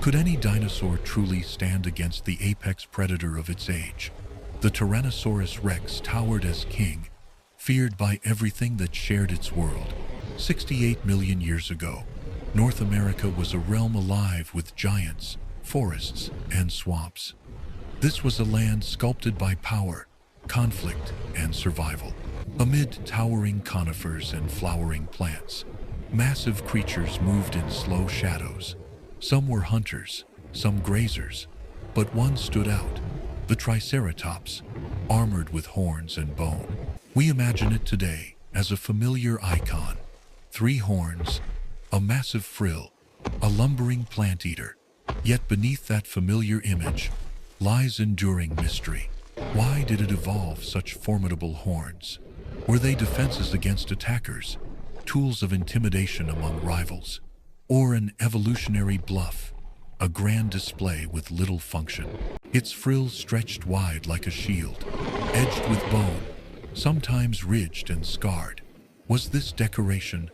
Could any dinosaur truly stand against the apex predator of its age? The Tyrannosaurus rex towered as king, feared by everything that shared its world. 68 million years ago, North America was a realm alive with giants, forests, and swamps. This was a land sculpted by power, conflict, and survival. Amid towering conifers and flowering plants, massive creatures moved in slow shadows. Some were hunters, some grazers, but one stood out, the Triceratops, armored with horns and bone. We imagine it today as a familiar icon. 3 horns, a massive frill, a lumbering plant eater. Yet beneath that familiar image lies enduring mystery. Why did it evolve such formidable horns? Were they defenses against attackers, tools of intimidation among rivals, or an evolutionary bluff, a grand display with little function? Its frills stretched wide like a shield, edged with bone, sometimes ridged and scarred. Was this decoration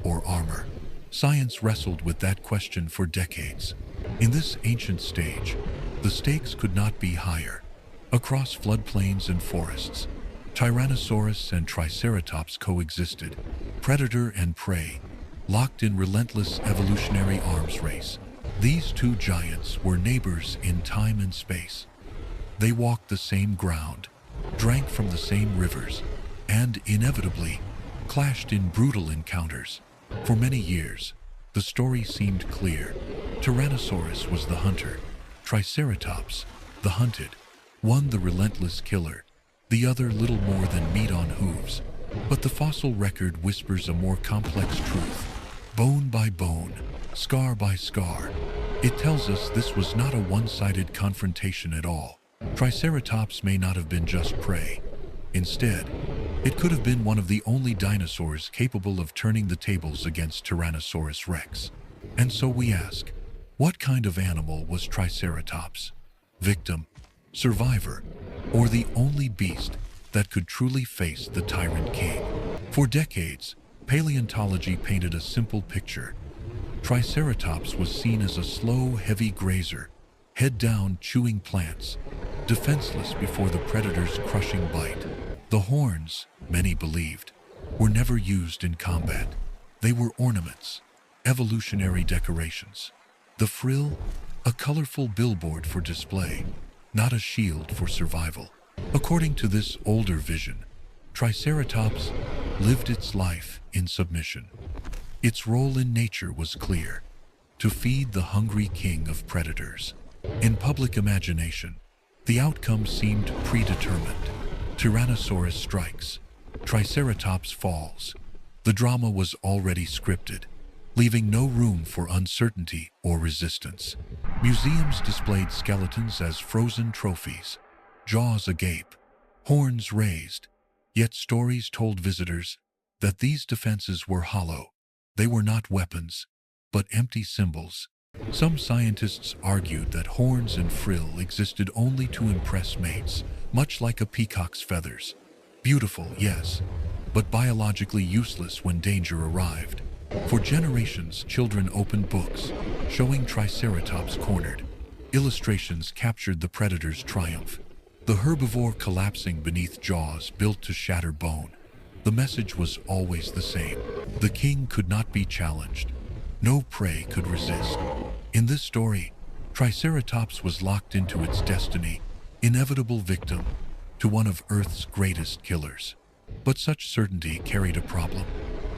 or armor? Science wrestled with that question for decades. In this ancient stage, the stakes could not be higher. Across floodplains and forests, Tyrannosaurus and Triceratops coexisted, predator and prey, locked in relentless evolutionary arms race. These 2 giants were neighbors in time and space. They walked the same ground, drank from the same rivers, and inevitably clashed in brutal encounters. For many years, the story seemed clear. Tyrannosaurus was the hunter, Triceratops, the hunted, one the relentless killer, the other little more than meat on hooves. But the fossil record whispers a more complex truth. Bone by bone, scar by scar, it tells us this was not a one-sided confrontation at all. Triceratops may not have been just prey. Instead, it could have been one of the only dinosaurs capable of turning the tables against Tyrannosaurus rex. And so we ask, what kind of animal was Triceratops? Victim, survivor, or the only beast that could truly face the tyrant king? For decades, paleontology painted a simple picture. Triceratops was seen as a slow, heavy grazer, head down chewing plants, defenseless before the predator's crushing bite. The horns, many believed, were never used in combat. They were ornaments, evolutionary decorations. The frill, a colorful billboard for display, not a shield for survival. According to this older vision, Triceratops lived its life in submission. Its role in nature was clear: to feed the hungry king of predators. In public imagination, the outcome seemed predetermined. Tyrannosaurus strikes, Triceratops falls. The drama was already scripted, leaving no room for uncertainty or resistance. Museums displayed skeletons as frozen trophies, jaws agape, horns raised. Yet stories told visitors that these defenses were hollow. They were not weapons, but empty symbols. Some scientists argued that horns and frill existed only to impress mates, much like a peacock's feathers. Beautiful, yes, but biologically useless when danger arrived. For generations, children opened books, showing Triceratops cornered. Illustrations captured the predator's triumph, the herbivore collapsing beneath jaws built to shatter bone. The message was always the same: the king could not be challenged. No prey could resist. In this story, Triceratops was locked into its destiny, inevitable victim to one of Earth's greatest killers. But such certainty carried a problem.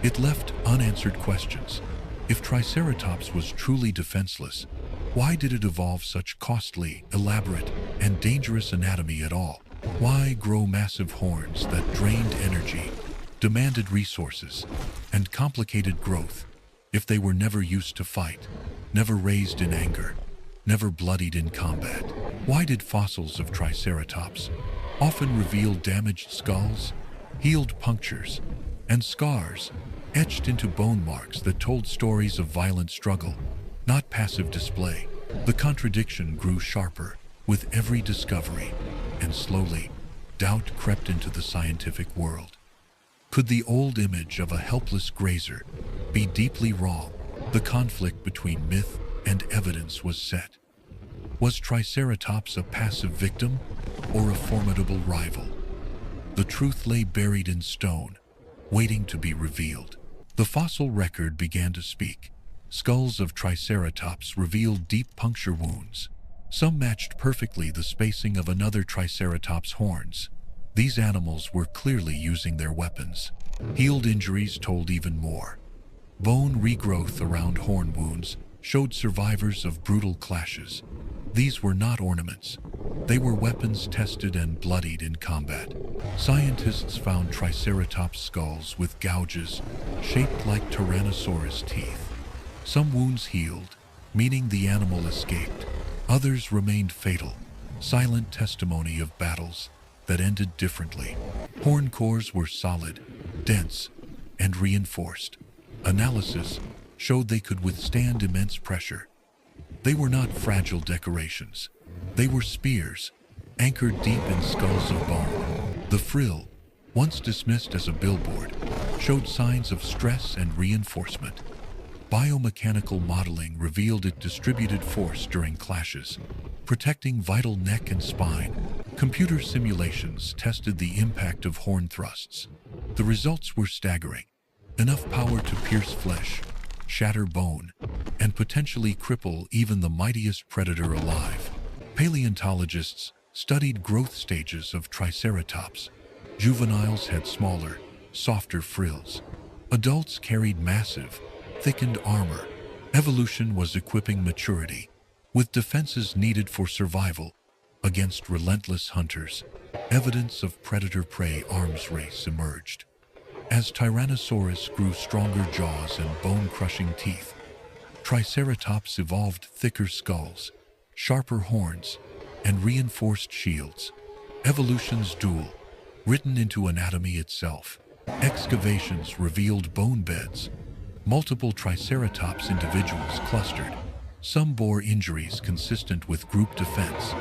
It left unanswered questions. If Triceratops was truly defenseless, why did it evolve such costly, elaborate, and dangerous anatomy at all? Why grow massive horns that drained energy, demanded resources, and complicated growth if they were never used to fight, never raised in anger, never bloodied in combat? Why did fossils of Triceratops often reveal damaged skulls, healed punctures, and scars etched into bone marks that told stories of violent struggle, not passive display? The contradiction grew sharper with every discovery, and slowly, doubt crept into the scientific world. Could the old image of a helpless grazer be deeply wrong? The conflict between myth and evidence was set. Was Triceratops a passive victim or a formidable rival? The truth lay buried in stone, waiting to be revealed. The fossil record began to speak. Skulls of Triceratops revealed deep puncture wounds. Some matched perfectly the spacing of another Triceratops' horns. These animals were clearly using their weapons. Healed injuries told even more. Bone regrowth around horn wounds showed survivors of brutal clashes. These were not ornaments. They were weapons tested and bloodied in combat. Scientists found Triceratops skulls with gouges shaped like Tyrannosaurus teeth. Some wounds healed, meaning the animal escaped. Others remained fatal, silent testimony of battles that ended differently. Horn cores were solid, dense, and reinforced. Analysis showed they could withstand immense pressure. They were not fragile decorations. They were spears, anchored deep in skulls of bone. The frill, once dismissed as a billboard, showed signs of stress and reinforcement. Biomechanical modeling revealed it distributed force during clashes, protecting vital neck and spine. Computer simulations tested the impact of horn thrusts. The results were staggering. Enough power to pierce flesh, shatter bone, and potentially cripple even the mightiest predator alive. Paleontologists studied growth stages of Triceratops. Juveniles had smaller, softer frills. Adults carried massive, thickened armor. Evolution was equipping maturity with defenses needed for survival against relentless hunters. Evidence of predator-prey arms race emerged. As Tyrannosaurus grew stronger jaws and bone-crushing teeth, Triceratops evolved thicker skulls, sharper horns, and reinforced shields. Evolution's duel, written into anatomy itself. Excavations revealed bone beds. Multiple Triceratops individuals clustered. Some bore injuries consistent with group defense.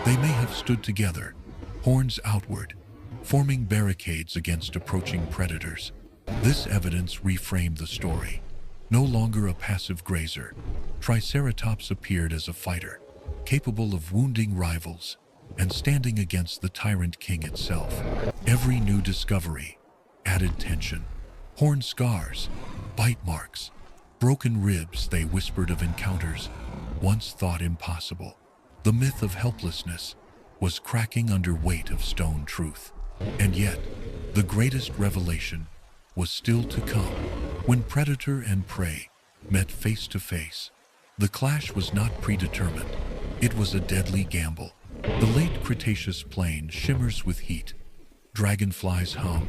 They may have stood together, horns outward, forming barricades against approaching predators. This evidence reframed the story. No longer a passive grazer, Triceratops appeared as a fighter, capable of wounding rivals and standing against the tyrant king itself. Every new discovery added tension. Horn scars, bite marks, broken ribs, they whispered of encounters once thought impossible. The myth of helplessness was cracking under weight of stone truth. And yet, the greatest revelation was still to come. When predator and prey met face to face, the clash was not predetermined. It was a deadly gamble. The late Cretaceous plain shimmers with heat. Dragonflies hum.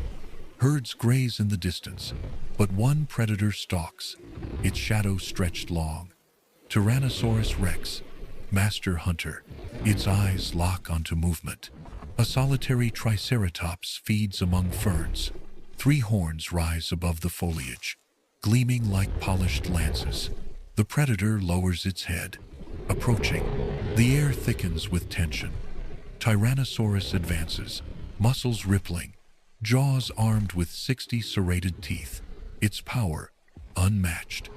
Herds graze in the distance. But one predator stalks, its shadow stretched long. Tyrannosaurus rex, master hunter, its eyes lock onto movement. A solitary Triceratops feeds among ferns. 3 horns rise above the foliage, gleaming like polished lances. The predator lowers its head, approaching. The air thickens with tension. Tyrannosaurus advances, muscles rippling, jaws armed with 60 serrated teeth. Its power unmatched.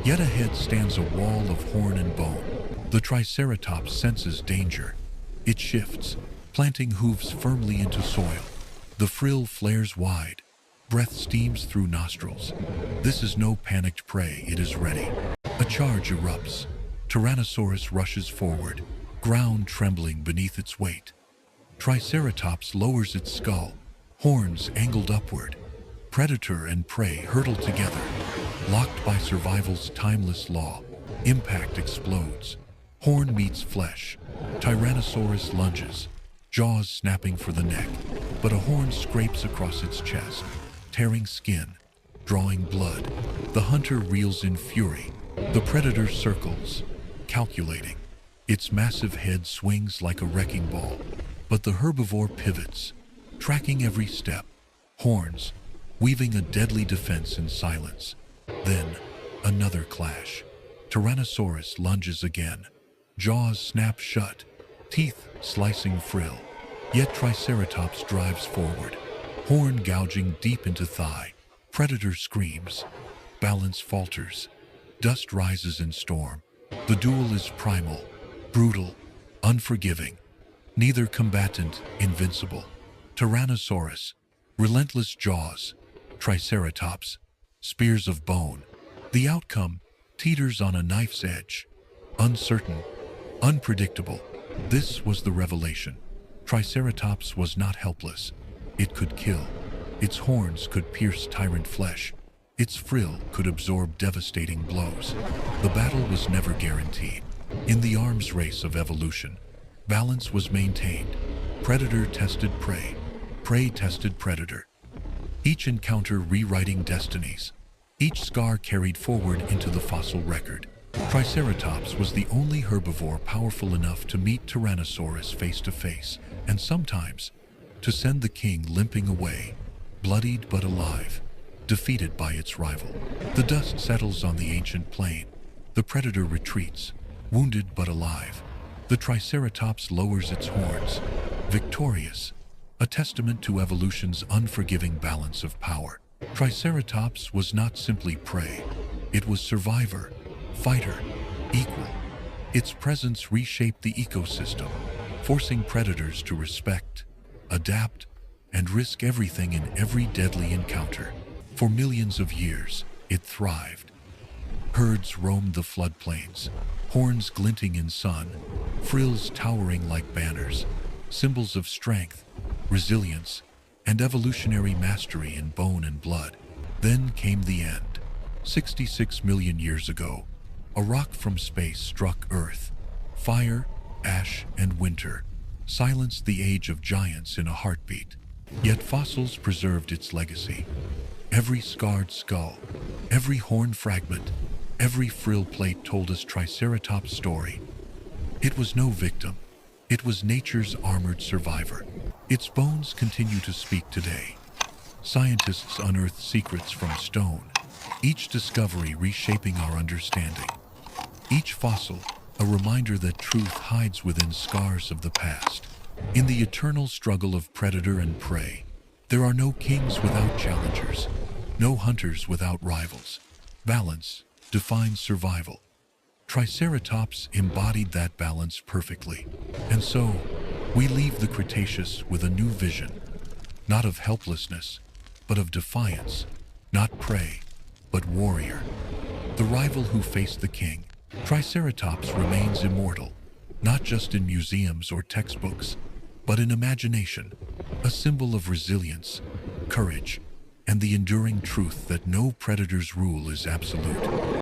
Yet ahead stands a wall of horn and bone. The Triceratops senses danger. It shifts, planting hooves firmly into soil. The frill flares wide. Breath steams through nostrils. This is no panicked prey, it is ready. A charge erupts. Tyrannosaurus rushes forward, ground trembling beneath its weight. Triceratops lowers its skull, horns angled upward. Predator and prey hurtle together, locked by survival's timeless law. Impact explodes. Horn meets flesh. Tyrannosaurus lunges, jaws snapping for the neck, but a horn scrapes across its chest, tearing skin, drawing blood. The hunter reels in fury. The predator circles, calculating. Its massive head swings like a wrecking ball, but the herbivore pivots, tracking every step. Horns, weaving a deadly defense in silence. Then, another clash. Tyrannosaurus lunges again. Jaws snap shut, teeth slicing frill. Yet Triceratops drives forward, horn gouging deep into thigh. Predator screams. Balance falters. Dust rises in storm. The duel is primal, brutal, unforgiving, neither combatant invincible. Tyrannosaurus, relentless jaws, Triceratops, spears of bone. The outcome teeters on a knife's edge, uncertain, unpredictable. This was the revelation. Triceratops was not helpless. It could kill. Its horns could pierce tyrant flesh. Its frill could absorb devastating blows. The battle was never guaranteed. In the arms race of evolution, balance was maintained. Predator tested prey. Prey tested predator. Each encounter rewriting destinies. Each scar carried forward into the fossil record. Triceratops was the only herbivore powerful enough to meet Tyrannosaurus face to face, and sometimes to send the king limping away, bloodied but alive, defeated by its rival. The dust settles on the ancient plain. The predator retreats, wounded but alive. The Triceratops lowers its horns, victorious, a testament to evolution's unforgiving balance of power. Triceratops was not simply prey. It was survivor, fighter, equal. Its presence reshaped the ecosystem, forcing predators to respect, adapt, and risk everything in every deadly encounter. For millions of years, it thrived. Herds roamed the floodplains, horns glinting in sun, frills towering like banners, symbols of strength, resilience, and evolutionary mastery in bone and blood. Then came the end. 66 million years ago, a rock from space struck Earth. Fire, ash, and winter silenced the age of giants in a heartbeat. Yet fossils preserved its legacy. Every scarred skull, every horn fragment, every frill plate told us Triceratops' story. It was no victim. It was nature's armored survivor. Its bones continue to speak today. Scientists unearth secrets from stone, each discovery reshaping our understanding. Each fossil, a reminder that truth hides within scars of the past. In the eternal struggle of predator and prey, there are no kings without challengers, no hunters without rivals. Balance defines survival. Triceratops embodied that balance perfectly. And so, we leave the Cretaceous with a new vision, not of helplessness, but of defiance, not prey, but warrior. The rival who faced the king, Triceratops remains immortal, not just in museums or textbooks, but in imagination, a symbol of resilience, courage, and the enduring truth that no predator's rule is absolute.